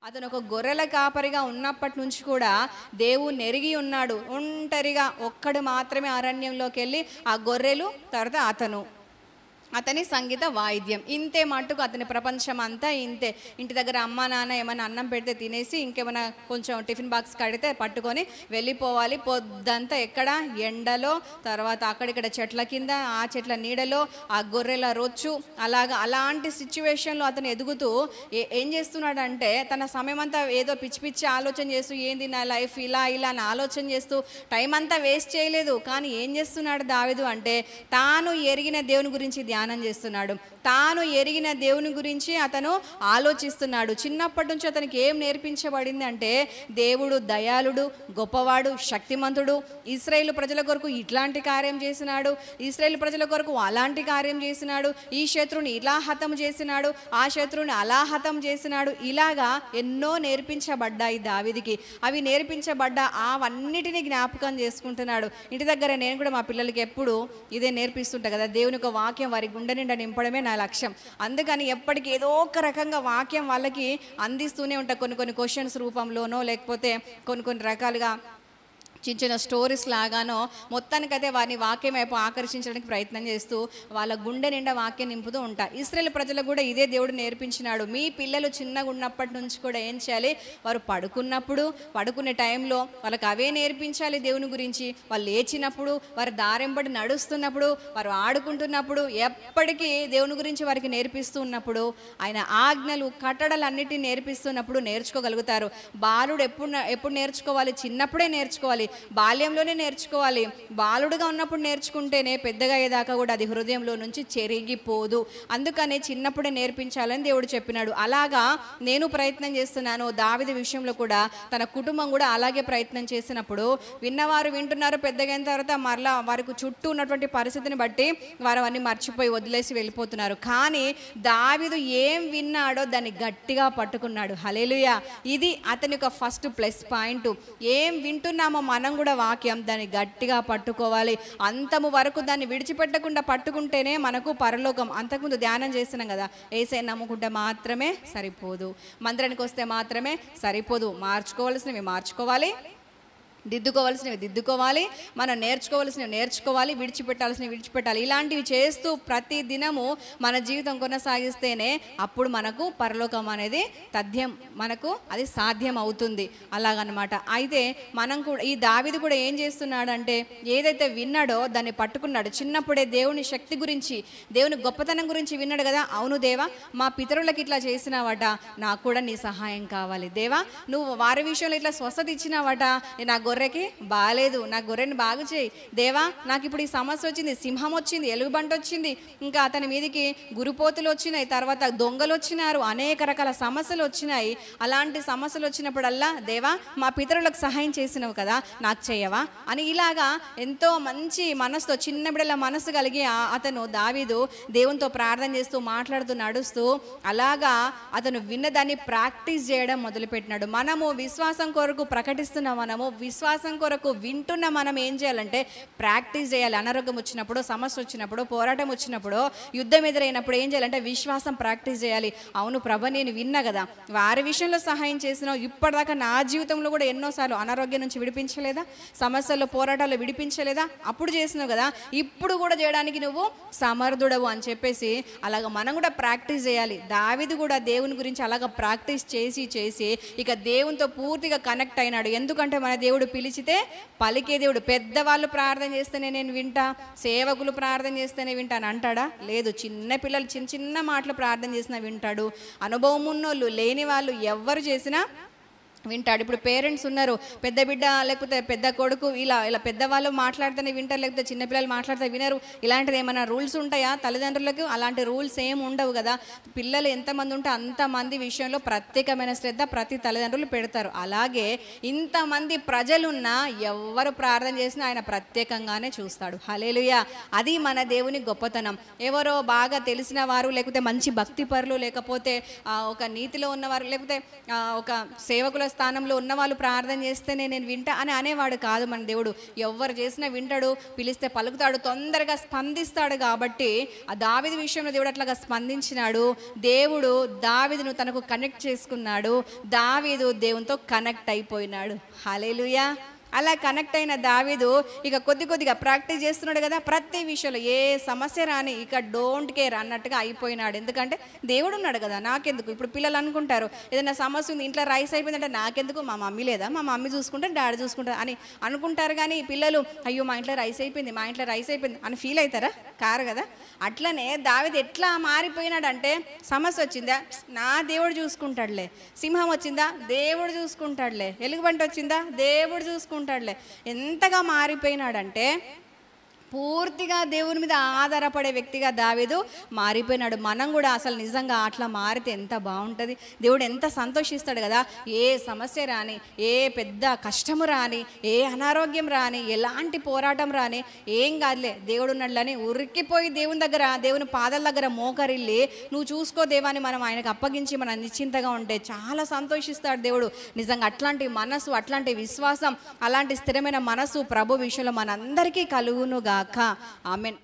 అతను ఒక గొర్రెల కాపరిగా ఉన్నప్పటి నుంచి కూడా దేవుణ్ణి ఎరిగి ఉన్నాడు. ఒంటరిగా ఒక్కడు మాత్రమే అరణ్యంలోకి వెళ్ళి ఆ గొర్రెలు, తర్వాత అతని సంగీత వాయిద్యం, ఇంతే మట్టుకు అతని ప్రపంచం అంతా ఇంతే. ఇంటి దగ్గర అమ్మ నాన్న ఏమైనా అన్నం పెడితే తినేసి ఇంకేమైనా కొంచెం టిఫిన్ బాక్స్ కడితే పట్టుకొని వెళ్ళిపోవాలి. పొద్దంతా ఎక్కడ ఎండలో, తర్వాత అక్కడిక్కడ చెట్ల కింద, ఆ చెట్ల నీడలో, ఆ గొర్రెల రొచ్చు, అలాంటి సిచ్యువేషన్లో అతను ఎదుగుతూ ఏం చేస్తున్నాడంటే తన సమయం అంతా ఏదో పిచ్చి పిచ్చి ఆలోచన చేస్తూ, ఏంది నా లైఫ్ ఇలా అని ఆలోచన చేస్తూ టైం అంతా వేస్ట్ చేయలేదు. కానీ ఏం చేస్తున్నాడు దావీదు అంటే తాను ఎరిగిన దేవుని గురించి ధ్యానం చేస్తున్నాడు. తాను ఎరిగిన దేవుని గురించి అతను ఆలోచిస్తున్నాడు. చిన్నప్పటి నుంచి అతనికి ఏం నేర్పించబడింది అంటే దేవుడు దయాళుడు, గొప్పవాడు, శక్తిమంతుడు, ఇశ్రాయేలు ప్రజల కొరకు ఇట్లాంటి కార్యం చేసినాడు, ఇశ్రాయేలు ప్రజల కొరకు అలాంటి కార్యం చేసినాడు, ఈ శత్రువుని ఇలా హతం చేసినాడు, ఆ శత్రువుని అలా హతం చేసినాడు. ఇలాగా ఎన్నో నేర్పించబడ్డాయి దావీదుకి. అవి నేర్పించబడ్డ అవన్నిటినీ జ్ఞాపకం చేసుకుంటున్నాడు. ఇంటి దగ్గర నేను కూడా మా పిల్లలకి ఎప్పుడు ఇదే నేర్పిస్తుంటా కదా, దేవుని ఒక వాక్యం వారి గుండె నిండా నింపడమే నా లక్ష్యం. అందుకని ఎప్పటికీ ఏదో ఒక రకంగా వాక్యం వాళ్ళకి అందిస్తూనే ఉంటా. కొన్ని క్వశ్చన్స్ రూపంలోనో లేకపోతే కొన్ని రకాలుగా చిన్న స్టోరీస్ లాగానో మొత్తానికైతే వారిని వాక్యం వైపు ఆకర్షించడానికి ప్రయత్నం చేస్తూ వాళ్ళ గుండె నిండా వాక్యం నింపుతూ ఉంటారు. ఇశ్రాయేలు ప్రజలకు కూడా ఇదే దేవుడు నేర్పించినాడు. మీ పిల్లలు చిన్నగా ఉన్నప్పటి నుంచి కూడా ఏం చేయాలి, వారు పడుకునే టైంలో వాళ్ళకి అవే నేర్పించాలి దేవుని గురించి. వాళ్ళు లేచినప్పుడు, వారు దారెంబడి నడుస్తున్నప్పుడు, వారు ఆడుకుంటున్నప్పుడు, ఎప్పటికీ దేవుని గురించి వారికి నేర్పిస్తూ ఉన్నప్పుడు, ఆయన ఆజ్ఞలు కట్టడలు అన్నిటినీ నేర్పిస్తున్నప్పుడు నేర్చుకోగలుగుతారు. బాలుడు ఎప్పుడు నేర్చుకోవాలి, చిన్నప్పుడే నేర్చుకోవాలి, బాల్యంలోనే నేర్చుకోవాలి. బాలుడుగా ఉన్నప్పుడు నేర్చుకుంటేనే పెద్దగా అయ్యేదాకా కూడా అది హృదయంలో నుంచి చెరిగిపోదు. అందుకనే చిన్నప్పుడే నేర్పించాలని దేవుడు చెప్పినాడు. అలాగా నేను ప్రయత్నం చేస్తున్నాను. దావీదు విషయంలో కూడా తన కుటుంబం కూడా అలాగే ప్రయత్నం చేసినప్పుడు విన్నవారు వింటున్నారు. పెద్దగా అయిన తర్వాత మరలా వారికి చుట్టూ ఉన్నటువంటి పరిస్థితిని బట్టి వారు అవన్నీ మర్చిపోయి వదిలేసి వెళ్ళిపోతున్నారు. కానీ దావీదు ఏం విన్నాడో దాన్ని గట్టిగా పట్టుకున్నాడు. హల్లెలూయా. ఇది అతని యొక్క ఫస్ట్ ప్లస్ పాయింట్. ఏం వింటున్నామో మనం కూడా వాక్యం దాన్ని గట్టిగా పట్టుకోవాలి. అంతము వరకు దాన్ని విడిచిపెట్టకుండా పట్టుకుంటేనే మనకు పరలోకం. అంతకుముందు ధ్యానం చేస్తున్నాం కదా, యేసయ్యను నమ్ముకుంటే మాత్రమే సరిపోదు, మందిరానికి వస్తే మాత్రమే సరిపోదు, మార్చుకోవాల్సినవి మార్చుకోవాలి, దిద్దుకోవాల్సినవి దిద్దుకోవాలి, మనం నేర్చుకోవాల్సినవి నేర్చుకోవాలి, విడిచిపెట్టాల్సినవి విడిచిపెట్టాలి. ఇలాంటివి చేస్తూ ప్రతి దినము మన జీవితం కొనసాగిస్తేనే అప్పుడు మనకు పరలోకం అనేది తథ్యం, మనకు అది సాధ్యం అవుతుంది. అలాగనమాట. అయితే మనం కూడా ఈ దావీదు కూడా ఏం చేస్తున్నాడంటే ఏదైతే విన్నాడో దాన్ని పట్టుకున్నాడు. చిన్నప్పుడే దేవుని శక్తి గురించి, దేవుని గొప్పతనం గురించి విన్నాడు కదా. అవును దేవా, మా పితరులకు ఇట్లా చేసినావట, నాకు కూడా నీ సహాయం కావాలి దేవా. నువ్వు వారి విషయంలో ఇట్లా స్వస్థత ఇచ్చినావట, నా గొర్రెకి బాగాలేదు, నా గొర్రెని బాగు చేయి దేవా. నాకు ఇప్పుడు ఈ సమస్య వచ్చింది, సింహం వచ్చింది, ఎలుగుబంటి వచ్చింది, ఇంకా అతని మీదకి గురిపోతులు వచ్చినాయి, తర్వాత దొంగలు వచ్చినారు, అనేక రకాల సమస్యలు వచ్చినాయి. అలాంటి సమస్యలు వచ్చినప్పుడల్లా దేవా మా పితరులకు సహాయం చేసినావు కదా, నాకు చేయవా అని ఇలాగా ఎంతో మంచి మనసుతో, చిన్న బిడ్డల మనసు కలిగి అతను దావీదు దేవునితో ప్రార్థన చేస్తూ మాట్లాడుతూ నడుస్తూ అలాగా అతను విన్నదాన్ని ప్రాక్టీస్ చేయడం మొదలుపెట్టినాడు. మనము విశ్వాసం కొరకు ప్రకటిస్తున్నాం, మనము విశ్వాసం కొరకు వింటున్న మనం ఏం చేయాలంటే ప్రాక్టీస్ చేయాలి. అనారోగ్యం వచ్చినప్పుడు, సమస్య వచ్చినప్పుడు, పోరాటం వచ్చినప్పుడు, యుద్ధం ఎదురైనప్పుడు ఏం చేయాలంటే విశ్వాసం ప్రాక్టీస్ చేయాలి. అవును ప్రభ, నేను విన్నా కదా, వారి విషయంలో సహాయం చేసినావు, ఇప్పటిదాకా నా జీవితంలో కూడా ఎన్నోసార్లు అనారోగ్యం నుంచి విడిపించలేదా, సమస్యల్లో పోరాటాలు విడిపించలేదా, అప్పుడు చేసినావు కదా, ఇప్పుడు కూడా చేయడానికి నువ్వు సమర్థుడవు అని చెప్పేసి అలాగ మనం కూడా ప్రాక్టీస్ చేయాలి. దావీదు కూడా దేవుని గురించి అలాగ ప్రాక్టీస్ చేసి ఇక దేవునితో పూర్తిగా కనెక్ట్ అయినాడు. ఎందుకంటే మన దేవుడు పిలిచితే పలికే దేవుడు. పెద్దవాళ్ళు ప్రార్థన చేస్తేనే నేను వింటా, సేవకులు ప్రార్థన చేస్తేనే వింటాను అంటాడా? లేదు. చిన్న పిల్లలు చిన్న మాటలు ప్రార్థన చేసినా వింటాడు. అనుభవం ఉన్నోళ్ళు, లేని వాళ్ళు ఎవ్వరు చేసినా వింటాడు. ఇప్పుడు పేరెంట్స్ ఉన్నారు, పెద్ద బిడ్డ లేకపోతే పెద్ద కొడుకు ఇలా పెద్దవాళ్ళు మాట్లాడితేనే వింటారు, లేకపోతే చిన్నపిల్లలు మాట్లాడితే వినరు. ఇలాంటిది ఏమైనా రూల్స్ ఉంటాయా తల్లిదండ్రులకు? అలాంటి రూల్స్ ఏమి ఉండవు కదా. పిల్లలు ఎంతమంది ఉంటే అంతమంది విషయంలో ప్రత్యేకమైన శ్రద్ధ ప్రతి తల్లిదండ్రులు పెడతారు. అలాగే ఇంతమంది ప్రజలున్నా ఎవరు ప్రార్థన చేసినా ఆయన ప్రత్యేకంగానే చూస్తాడు. హల్లెలూయా. అది మన దేవుని గొప్పతనం. ఎవరో బాగా తెలిసిన వారు, లేకపోతే మంచి భక్తి పరులు, లేకపోతే ఒక నీతిలో ఉన్నవారు, లేకపోతే ఒక సేవకుల స్థానంలో ఉన్న వాళ్ళు ప్రార్థన చేస్తేనే నేను వింటా అని అనేవాడు కాదు మన దేవుడు. ఎవరు చేసినా వింటాడు, పిలిస్తే పలుకుతాడు, తొందరగా స్పందిస్తాడు. కాబట్టి ఆ దావీదు విషయంలో దేవుడు అట్లాగా స్పందించినాడు. దేవుడు దావీదును తనకు కనెక్ట్ చేసుకున్నాడు. దావీదు దేవునితో కనెక్ట్ అయిపోయినాడు. హల్లెలూయా. అలా కనెక్ట్ అయిన దావీదు ఇక కొద్దిగా ప్రాక్టీస్ చేస్తున్నాడు కదా, ప్రతి విషయంలో ఏ సమస్య రాని ఇక డోంట్ కేర్ అన్నట్టుగా అయిపోయినాడు. ఎందుకంటే దేవుడు ఉన్నాడు కదా, నాకెందుకు. ఇప్పుడు పిల్లలు అనుకుంటారు ఏదైనా సమస్య ఉంది, ఇంట్లో రైస్ అయిపోయిందంటే నాకెందుకు, మా మమ్మీ లేదా, మా మమ్మీ చూసుకుంటే డాడీ చూసుకుంటారు అని అనుకుంటారు. కానీ పిల్లలు అయ్యో మా ఇంట్లో రైస్ అయిపోయింది, మా ఇంట్లో రైస్ అయిపోయింది అని ఫీల్ అవుతారా? కారు కదా. అట్లనే దావీదు ఎట్లా మారిపోయినాడంటే, సమస్య వచ్చిందా, నా దేవుడు చూసుకుంటాడులే. సింహం వచ్చిందా, దేవుడు చూసుకుంటాడులే. ఎలుగుబంటి వచ్చిందా, దేవుడు చూసుకుంటాడులే. ఎంతగా మారిపోయినాడంటే పూర్తిగా దేవుని మీద ఆధారపడే వ్యక్తిగా దావీదు మారిపోయినాడు. మనం కూడా అసలు నిజంగా అట్లా మారితే ఎంత బాగుంటుంది. దేవుడు ఎంత సంతోషిస్తాడు కదా. ఏ సమస్య రాని, ఏ పెద్ద కష్టము రాని, ఏ అనారోగ్యం రాని, ఎలాంటి పోరాటం రాని, ఏం కాదులే దేవుడు ఉన్నాడులని ఉరికిపోయి దేవుని దగ్గర, దేవుని పాదాల దగ్గర మోకరిల్లి నువ్వు చూసుకో దేవాన్ని మనం ఆయనకు అప్పగించి మనం నిశ్చింతగా ఉంటే చాలా సంతోషిస్తాడు దేవుడు. నిజంగా అట్లాంటి మనసు, అట్లాంటి విశ్వాసం, అలాంటి స్థిరమైన మనసు ప్రభు విషయంలో మనందరికీ కలుగునుగా. ఆమేన్.